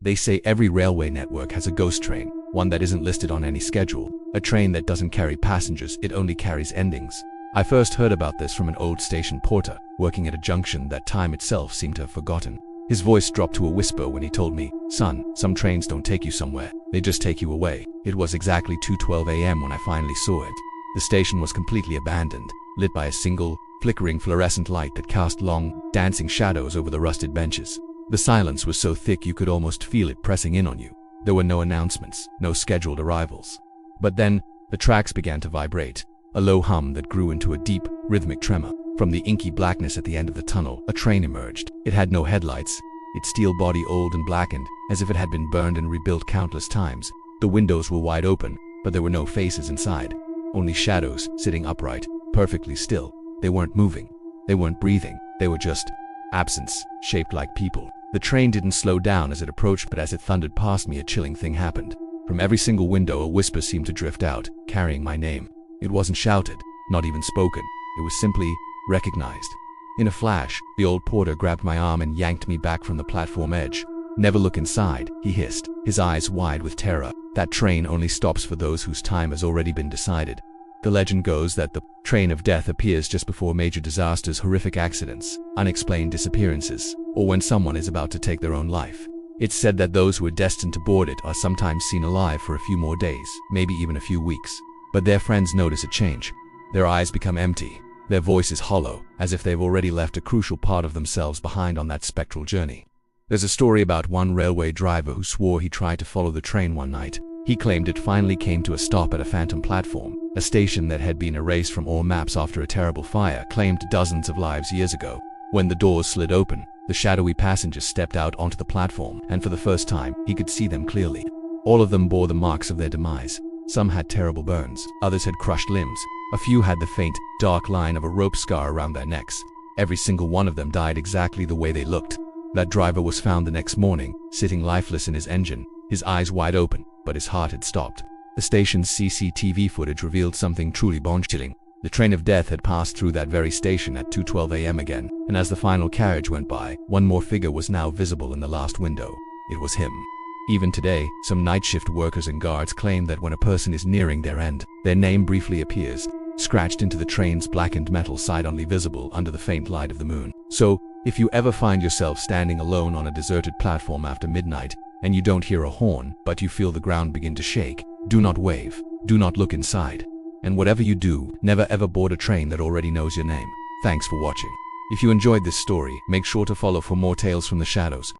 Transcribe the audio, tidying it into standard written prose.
They say every railway network has a ghost train, one that isn't listed on any schedule, a train that doesn't carry passengers, it only carries endings. I first heard about this from an old station porter, working at a junction that time itself seemed to have forgotten. His voice dropped to a whisper when he told me, "Son, some trains don't take you somewhere, they just take you away." It was exactly 2:12 a.m. when I finally saw it. The station was completely abandoned, lit by a single, flickering fluorescent light that cast long, dancing shadows over the rusted benches. The silence was so thick you could almost feel it pressing in on you. There were no announcements, no scheduled arrivals. But then, the tracks began to vibrate, a low hum that grew into a deep, rhythmic tremor. From the inky blackness at the end of the tunnel, a train emerged. It had no headlights, its steel body old and blackened, as if it had been burned and rebuilt countless times. The windows were wide open, but there were no faces inside. Only shadows, sitting upright, perfectly still. They weren't moving. They weren't breathing. They were just absence, shaped like people. The train didn't slow down as it approached, but as it thundered past me, a chilling thing happened. From every single window, a whisper seemed to drift out, carrying my name. It wasn't shouted, not even spoken. It was simply recognized. In a flash, the old porter grabbed my arm and yanked me back from the platform edge. "Never look inside," he hissed, his eyes wide with terror. "That train only stops for those whose time has already been decided." The legend goes that the train of death appears just before major disasters, horrific accidents, unexplained disappearances, or when someone is about to take their own life. It's said that those who are destined to board it are sometimes seen alive for a few more days, maybe even a few weeks. But their friends notice a change. Their eyes become empty. Their voices hollow, as if they've already left a crucial part of themselves behind on that spectral journey. There's a story about one railway driver who swore he tried to follow the train one night. He claimed it finally came to a stop at a phantom platform, a station that had been erased from all maps after a terrible fire claimed dozens of lives years ago. When the doors slid open, the shadowy passengers stepped out onto the platform, and for the first time, he could see them clearly. All of them bore the marks of their demise. Some had terrible burns, others had crushed limbs. A few had the faint, dark line of a rope scar around their necks. Every single one of them died exactly the way they looked. That driver was found the next morning, sitting lifeless in his engine, his eyes wide open, but his heart had stopped. The station's CCTV footage revealed something truly bone-chilling. The train of death had passed through that very station at 2:12 a.m. again, and as the final carriage went by, one more figure was now visible in the last window. It was him. Even today, some night shift workers and guards claim that when a person is nearing their end, their name briefly appears, scratched into the train's blackened metal side, only visible under the faint light of the moon. So, if you ever find yourself standing alone on a deserted platform after midnight, and you don't hear a horn, but you feel the ground begin to shake, do not wave, do not look inside. And whatever you do, never ever board a train that already knows your name. Thanks for watching. If you enjoyed this story, make sure to follow for more tales from the shadows.